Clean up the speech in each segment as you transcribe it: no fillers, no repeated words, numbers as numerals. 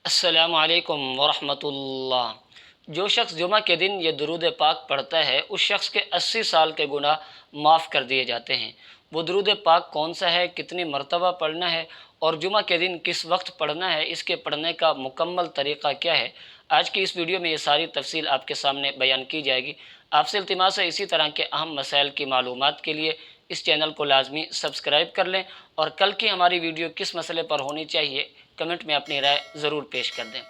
السلام علیکم ورحمۃ اللہ۔ جو شخص جمعہ کے دن یہ درود پاک پڑھتا ہے اس شخص کے 80 سال کے گناہ معاف کر دیے جاتے ہیں۔ وہ درود پاک کون سا ہے، کتنی مرتبہ پڑھنا ہے اور جمعہ کے دن کس وقت پڑھنا ہے، اس کے پڑھنے کا مکمل طریقہ کیا ہے، آج کی اس ویڈیو میں یہ ساری تفصیل آپ کے سامنے بیان کی جائے گی۔ آپ سے التماس ہے اسی طرح کے اہم مسائل کی معلومات کے لیے اس چینل کو لازمی سبسکرائب کر لیں اور کل کی ہماری ویڈیو کس مسئلے پر ہونی چاہیے کمنٹ میں اپنی رائے ضرور پیش کر دیں۔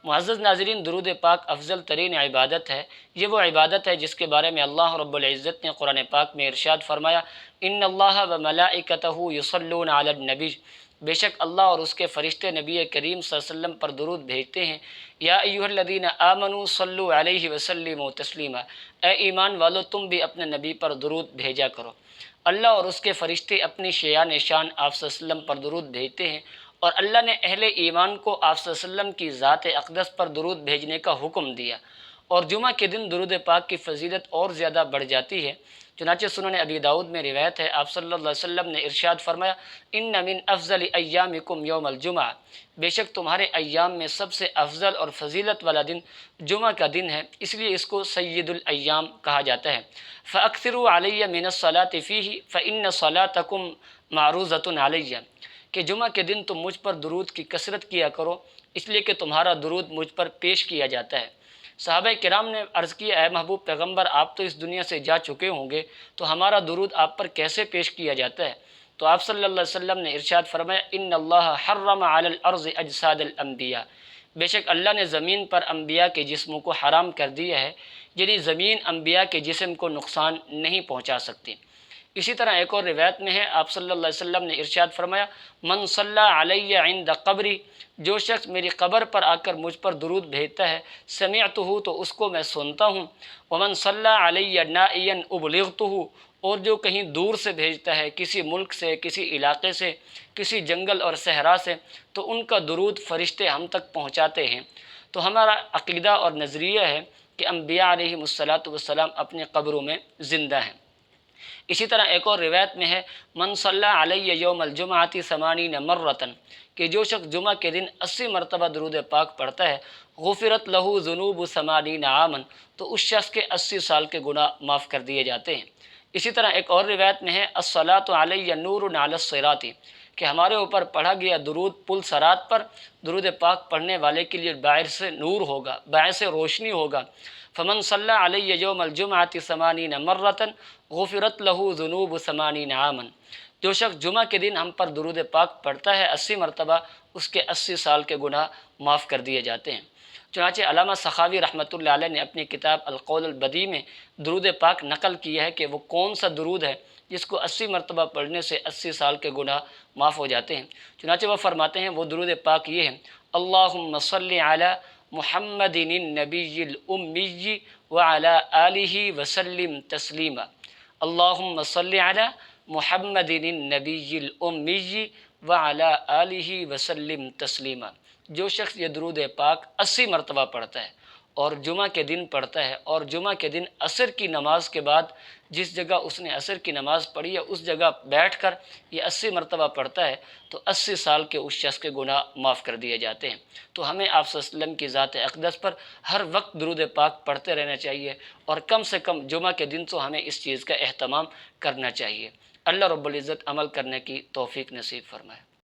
معزز ناظرین، درود پاک افضل ترین عبادت ہے۔ یہ وہ عبادت ہے جس کے بارے میں اللہ رب العزت نے قرآن پاک میں ارشاد فرمایا، ان اللہ و ملائکتہ یصلون علی النبی، بے شک اللہ اور اس کے فرشتے نبی کریم صلی اللہ علیہ وسلم پر درود بھیجتے ہیں۔ یا ایھا الذین آمنوا صلوا علیہ وسلموا تسلیما، اے ایمان والو تم بھی اپنے نبی پر درود بھیجا کرو۔ اللہ اور اس کے فرشتے اپنی شیان شان آپ صلی اللہ علیہ وسلم پر درود بھیجتے ہیں، اور اللہ نے اہل ایمان کو آپ صلی اللہ علیہ وسلم کی ذات اقدس پر درود بھیجنے کا حکم دیا، اور جمعہ کے دن درود پاک کی فضیلت اور زیادہ بڑھ جاتی ہے۔ چنانچہ سنن ابی داؤد میں روایت ہے، آپ صلی اللہ علیہ وسلم نے ارشاد فرمایا، ان من افضل ایامکم یوم الجمعہ، بے شک تمہارے ایام میں سب سے افضل اور فضیلت والا دن جمعہ کا دن ہے، اس لیے اس کو سید الایام کہا جاتا ہے۔ فاکثروا علی من الصلاۃ فیہ فان صلاتکم معروضۃ علیہ، کہ جمعہ کے دن تم مجھ پر درود کی کثرت کیا کرو، اس لیے کہ تمہارا درود مجھ پر پیش کیا جاتا ہے۔ صحابہ کرام نے عرض کیا، اے محبوب پیغمبر، آپ تو اس دنیا سے جا چکے ہوں گے تو ہمارا درود آپ پر کیسے پیش کیا جاتا ہے؟ تو آپ صلی اللہ علیہ وسلم نے ارشاد فرمایا، ان اللہ حرم علی الارض اجساد الانبیاء، بے شک اللہ نے زمین پر انبیاء کے جسموں کو حرام کر دیا ہے، یعنی زمین انبیاء کے جسم کو نقصان نہیں پہنچا سکتی۔ اسی طرح ایک اور روایت میں ہے، آپ صلی اللہ علیہ وسلم نے ارشاد فرمایا، من صلی علی عند قبری، جو شخص میری قبر پر آ کر مجھ پر درود بھیجتا ہے، سمعتہ، تو اس کو میں سنتا ہوں، ومن صلی علی نائیا ابلغتہ، اور جو کہیں دور سے بھیجتا ہے، کسی ملک سے، کسی علاقے سے، کسی جنگل اور صحرا سے، تو ان کا درود فرشتے ہم تک پہنچاتے ہیں۔ تو ہمارا عقیدہ اور نظریہ ہے کہ انبیاء علیہم السلام اپنی قبروں میں زندہ ہیں۔ اسی طرح ایک اور روایت میں ہے، من صلی علی یوم الجمعۃ 80 مرۃ، کہ جو شخص جمعہ کے دن 80 مرتبہ درود پاک پڑھتا ہے، غفرت لہ ذنوب 80 عاما، تو اس شخص کے 80 سال کے گناہ معاف کر دیے جاتے ہیں۔ اسی طرح ایک اور روایت میں ہے، الصلاۃ علی نور علی الصراط، کہ ہمارے اوپر پڑھا گیا درود پل صراط پر درود پاک پڑھنے والے کے لیے باعث نور ہوگا، باعث روشنی ہوگا۔ فمن صلی علی یوم الجمعۃ 80 مرۃ غفرت لہ ذنوب 80 عاما، جو شخص جمعہ کے دن ہم پر درود پاک پڑھتا ہے 80 مرتبہ، اس کے 80 سال کے گناہ معاف کر دیے جاتے ہیں۔ چنانچہ علامہ سخاوی رحمۃ اللہ علیہ نے اپنی کتاب القول البدیع میں درود پاک نقل کیا ہے کہ وہ کون سا درود ہے جس کو 80 مرتبہ پڑھنے سے 80 سال کے گناہ معاف ہو جاتے ہیں۔ چنانچہ وہ فرماتے ہیں، وہ درود پاک یہ ہے، اللہم صلی علی محمد النبی الامی وعلی آلہ وسلم تسلیما، اللہم صلی علی محمد النبی الامی وعلی آلہ وسلم تسلیما۔ جو شخص یہ درود پاک 80 مرتبہ پڑھتا ہے اور جمعہ کے دن پڑھتا ہے، اور جمعہ کے دن عصر کی نماز کے بعد جس جگہ اس نے عصر کی نماز پڑھی ہے اس جگہ بیٹھ کر یہ 80 مرتبہ پڑھتا ہے، تو 80 سال کے اس شخص کے گناہ معاف کر دیے جاتے ہیں۔ تو ہمیں آپ صلی اللہ علیہ وسلم کی ذات اقدس پر ہر وقت درود پاک پڑھتے رہنا چاہیے، اور کم سے کم جمعہ کے دن تو ہمیں اس چیز کا اہتمام کرنا چاہیے۔ اللہ رب العزت عمل کرنے کی توفیق نصیب فرمائے۔